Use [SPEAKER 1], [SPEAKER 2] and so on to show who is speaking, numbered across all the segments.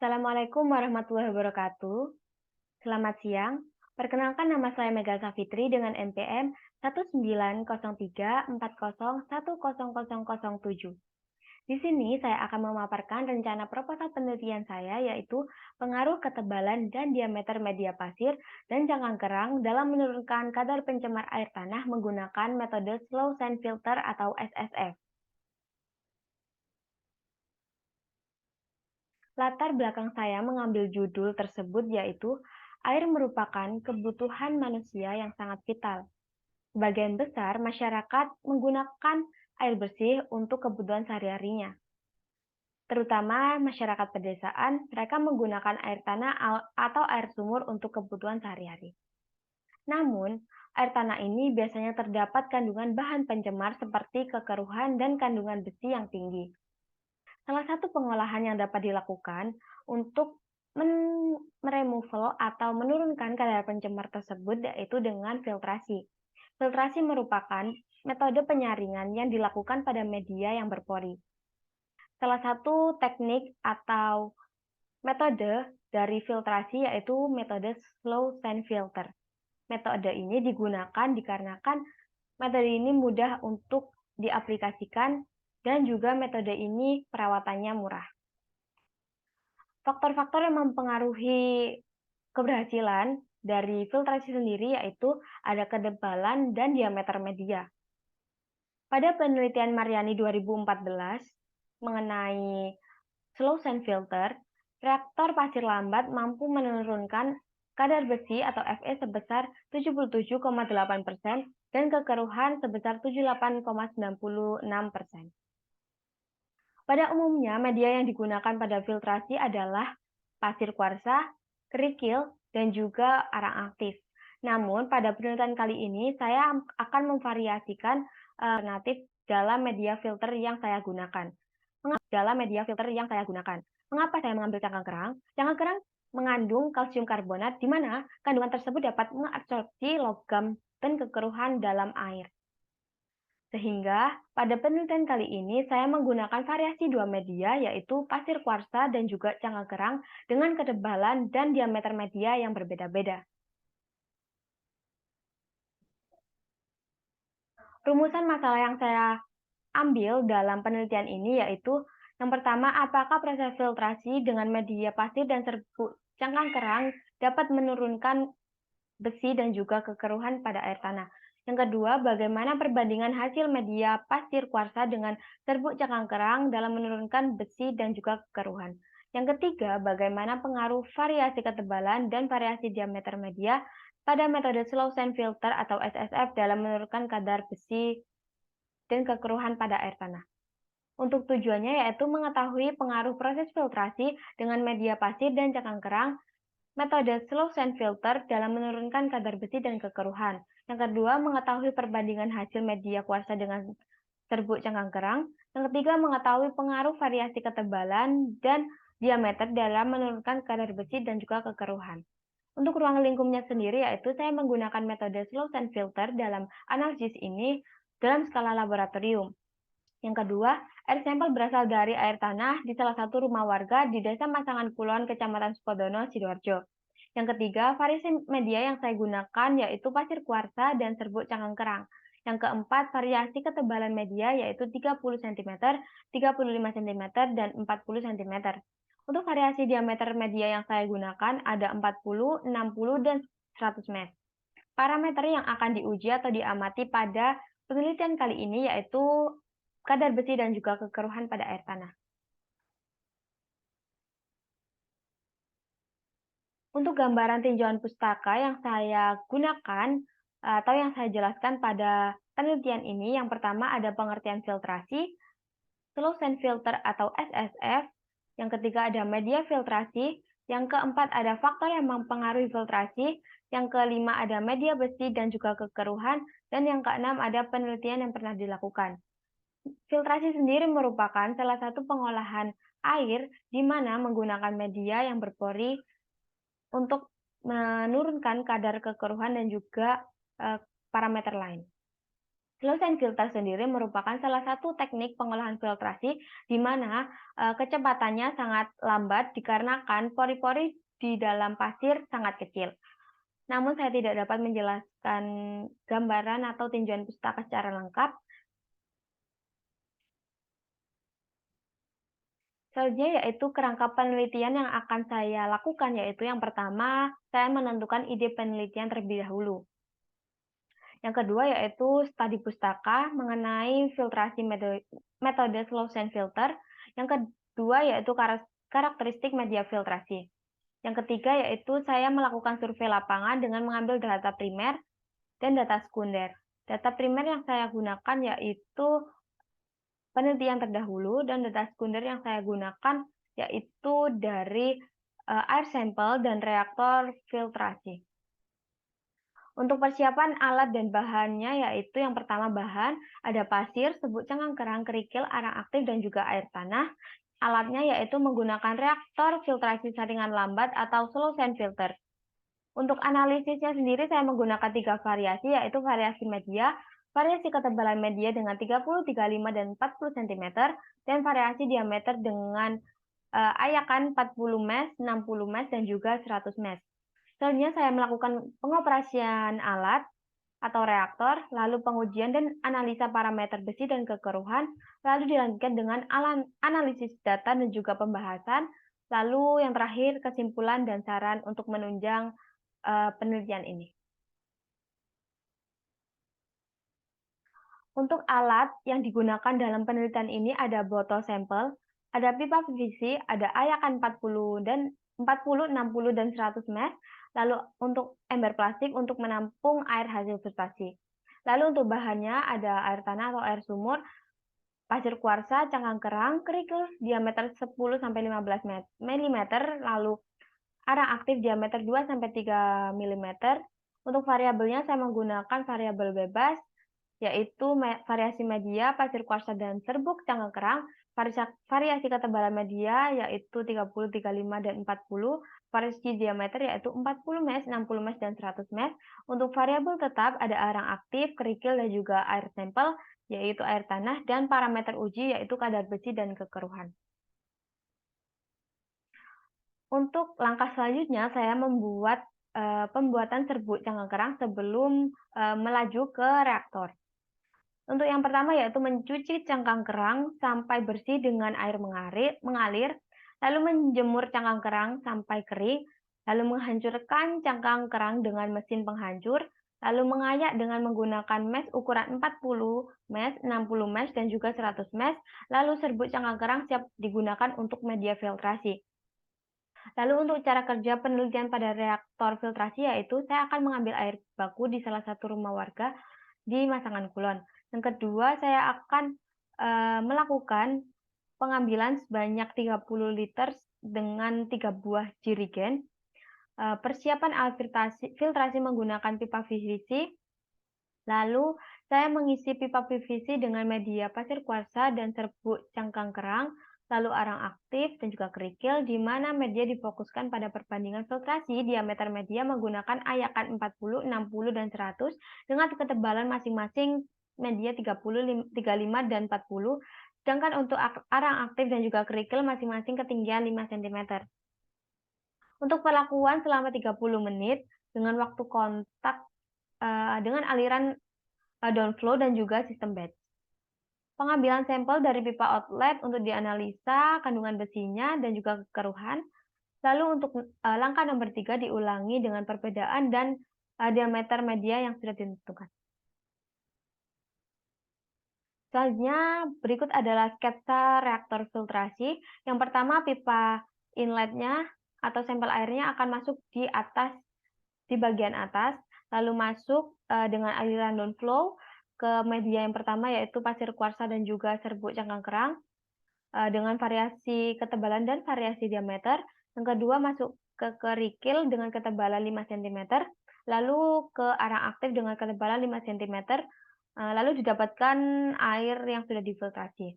[SPEAKER 1] Assalamualaikum warahmatullahi wabarakatuh. Selamat siang. Perkenalkan nama saya Mega Safitri dengan NPM 19034010007. Di sini saya akan memaparkan rencana proposal penelitian saya yaitu pengaruh ketebalan dan diameter media pasir dan cangkang kerang dalam menurunkan kadar pencemar air tanah menggunakan metode Slow Sand Filter atau SSF. Latar belakang saya mengambil judul tersebut yaitu air merupakan kebutuhan manusia yang sangat vital. Sebagian besar masyarakat menggunakan air bersih untuk kebutuhan sehari-harinya. Terutama masyarakat pedesaan, mereka menggunakan air tanah atau air sumur untuk kebutuhan sehari-hari. Namun, air tanah ini biasanya terdapat kandungan bahan pencemar seperti kekeruhan dan kandungan besi yang tinggi. Salah satu pengolahan yang dapat dilakukan untuk meremoval atau menurunkan kadar pencemar tersebut yaitu dengan filtrasi. Filtrasi merupakan metode penyaringan yang dilakukan pada media yang berpori. Salah satu teknik atau metode dari filtrasi yaitu metode Slow Sand Filter. Metode ini digunakan dikarenakan metode ini mudah untuk diaplikasikan dan juga metode ini perawatannya murah. Faktor-faktor yang mempengaruhi keberhasilan dari filtrasi sendiri yaitu ada ketebalan dan diameter media. Pada penelitian Mariani 2014 mengenai Slow Sand Filter, reaktor pasir lambat mampu menurunkan kadar besi atau Fe sebesar 77,8% dan kekeruhan sebesar 78,96%. Pada umumnya, media yang digunakan pada filtrasi adalah pasir kuarsa, kerikil, dan juga arang aktif. Namun, pada penelitian kali ini, saya akan memvariasikan alternatif dalam media filter yang saya gunakan. Mengapa saya mengambil cangkang kerang? Cangkang kerang mengandung kalsium karbonat, di mana kandungan tersebut dapat mengabsorpsi logam dan kekeruhan dalam air. Sehingga pada penelitian kali ini saya menggunakan variasi dua media yaitu pasir kuarsa dan juga cangkang kerang dengan ketebalan dan diameter media yang berbeda-beda. Rumusan masalah yang saya ambil dalam penelitian ini yaitu yang pertama, apakah proses filtrasi dengan media pasir dan serbuk cangkang kerang dapat menurunkan besi dan juga kekeruhan pada air tanah. Yang kedua, bagaimana perbandingan hasil media pasir kuarsa dengan serbuk cangkang kerang dalam menurunkan besi dan juga kekeruhan. Yang ketiga, bagaimana pengaruh variasi ketebalan dan variasi diameter media pada metode Slow Sand Filter atau SSF dalam menurunkan kadar besi dan kekeruhan pada air tanah. Untuk tujuannya yaitu mengetahui pengaruh proses filtrasi dengan media pasir dan cangkang kerang metode Slow Sand Filter dalam menurunkan kadar besi dan kekeruhan. Yang kedua, mengetahui perbandingan hasil media kuarsa dengan serbuk cangkang kerang. Yang ketiga, mengetahui pengaruh variasi ketebalan dan diameter dalam menurunkan kadar besi dan juga kekeruhan. Untuk ruang lingkupnya sendiri, yaitu saya menggunakan metode Slow Sand Filter dalam analisis ini dalam skala laboratorium. Yang kedua, air sampel berasal dari air tanah di salah satu rumah warga di Desa Masangan Kulon, Kecamatan Sukodono, Sidoarjo. Yang ketiga, variasi media yang saya gunakan yaitu pasir kuarsa dan serbuk cangkang kerang. Yang keempat, variasi ketebalan media yaitu 30 cm, 35 cm, dan 40 cm. Untuk variasi diameter media yang saya gunakan ada 40, 60, dan 100 m. Parameter yang akan diuji atau diamati pada penelitian kali ini yaitu kadar besi dan juga kekeruhan pada air tanah. Untuk gambaran tinjauan pustaka yang saya gunakan atau yang saya jelaskan pada penelitian ini, yang pertama ada pengertian filtrasi, Slow Sand Filter atau SSF, yang ketiga ada media filtrasi, yang keempat ada faktor yang mempengaruhi filtrasi, yang kelima ada media besi dan juga kekeruhan, dan yang keenam ada penelitian yang pernah dilakukan. Filtrasi sendiri merupakan salah satu pengolahan air di mana menggunakan media yang berpori untuk menurunkan kadar kekeruhan dan juga parameter lain. Slow sand filter sendiri merupakan salah satu teknik pengolahan filtrasi di mana kecepatannya sangat lambat dikarenakan pori-pori di dalam pasir sangat kecil. Namun saya tidak dapat menjelaskan gambaran atau tinjauan pustaka secara lengkap. Selanjutnya yaitu kerangka penelitian yang akan saya lakukan, yaitu yang pertama, saya menentukan ide penelitian terlebih dahulu. Yang kedua yaitu studi pustaka mengenai filtrasi metode slow sand filter. Yang kedua yaitu karakteristik media filtrasi. Yang ketiga yaitu saya melakukan survei lapangan dengan mengambil data primer dan data sekunder. Data primer yang saya gunakan yaitu penelitian terdahulu dan data sekunder yang saya gunakan yaitu dari air sampel dan reaktor filtrasi. Untuk persiapan alat dan bahannya yaitu yang pertama bahan, ada pasir, serbuk cangkang-kerang, kerikil, arang aktif, dan juga air tanah. Alatnya yaitu menggunakan reaktor filtrasi saringan lambat atau slow sand filter. Untuk analisisnya sendiri saya menggunakan 3 variasi yaitu variasi media, variasi ketebalan media dengan 30, 35, dan 40 cm, dan variasi diameter dengan ayakan 40 mesh, 60 mesh, dan juga 100 mesh. Selanjutnya saya melakukan pengoperasian alat atau reaktor, lalu pengujian dan analisa parameter besi dan kekeruhan, lalu dilanjutkan dengan analisis data dan juga pembahasan, lalu yang terakhir kesimpulan dan saran untuk menunjang penelitian ini. Untuk alat yang digunakan dalam penelitian ini ada botol sampel, ada pipa PVC, ada ayakan 40 dan 40, 60 dan 100 mesh, lalu untuk ember plastik untuk menampung air hasil filtrasi. Lalu untuk bahannya ada air tanah atau air sumur, pasir kuarsa, cangkang kerang, kerikil diameter 10 sampai 15 mm, lalu arang aktif diameter 2 sampai 3 mm. Untuk variabelnya saya menggunakan variabel bebas yaitu variasi media, pasir kuarsa dan serbuk cangkang kerang, variasi ketebalan media yaitu 30, 35, dan 40, variasi diameter yaitu 40 mesh, 60 mesh, dan 100 mesh. Untuk variabel tetap ada arang aktif, kerikil, dan juga air sampel yaitu air tanah, dan parameter uji yaitu kadar besi dan kekeruhan. Untuk langkah selanjutnya saya membuat pembuatan serbuk cangkang kerang sebelum melaju ke reaktor. Untuk yang pertama yaitu mencuci cangkang kerang sampai bersih dengan air mengalir, lalu menjemur cangkang kerang sampai kering, lalu menghancurkan cangkang kerang dengan mesin penghancur, lalu mengayak dengan menggunakan mesh ukuran 40 mesh, 60 mesh, dan juga 100 mesh, lalu serbuk cangkang kerang siap digunakan untuk media filtrasi. Lalu untuk cara kerja penelitian pada reaktor filtrasi yaitu saya akan mengambil air baku di salah satu rumah warga di Masangan Kulon. Yang kedua, saya akan melakukan pengambilan sebanyak 30 liter dengan 3 buah jerigen. Persiapan alat filtrasi menggunakan pipa PVC. Lalu, saya mengisi pipa PVC dengan media pasir kuarsa dan serbuk cangkang kerang, lalu arang aktif dan juga kerikil, di mana media difokuskan pada perbandingan filtrasi diameter media menggunakan ayakan 40, 60, dan 100 dengan ketebalan masing-masing media 30, 35, dan 40, sedangkan untuk arang aktif dan juga kerikil masing-masing ketinggian 5 cm. Untuk perlakuan selama 30 menit dengan waktu kontak dengan aliran downflow dan juga sistem batch. Pengambilan sampel dari pipa outlet untuk dianalisa kandungan besinya dan juga kekeruhan. Lalu untuk langkah nomor 3 diulangi dengan perbedaan dan diameter media yang sudah ditentukan. Selanjutnya, berikut adalah sketsa reaktor filtrasi. Yang pertama, pipa inletnya atau sampel airnya akan masuk di bagian atas, lalu masuk dengan aliran downflow ke media yang pertama yaitu pasir kuarsa dan juga serbuk cangkang kerang dengan variasi ketebalan dan variasi diameter. Yang kedua masuk ke kerikil dengan ketebalan 5 cm, lalu ke arang aktif dengan ketebalan 5 cm, lalu didapatkan air yang sudah difiltrasi.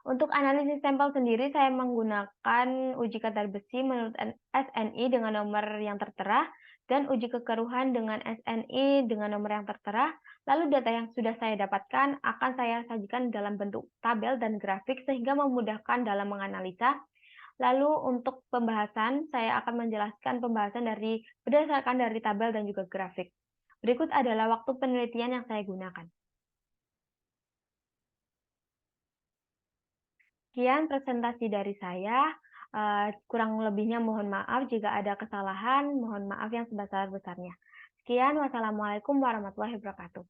[SPEAKER 1] Untuk analisis sampel sendiri, saya menggunakan uji kadar besi menurut SNI dengan nomor yang tertera, dan uji kekeruhan dengan SNI dengan nomor yang tertera. Lalu data yang sudah saya dapatkan akan saya sajikan dalam bentuk tabel dan grafik sehingga memudahkan dalam menganalisa. Lalu untuk pembahasan, saya akan menjelaskan pembahasan berdasarkan dari tabel dan juga grafik. Berikut adalah waktu penelitian yang saya gunakan. Sekian presentasi dari saya. Kurang lebihnya mohon maaf jika ada kesalahan, mohon maaf yang sebesar-besarnya. Sekian, wassalamualaikum warahmatullahi wabarakatuh.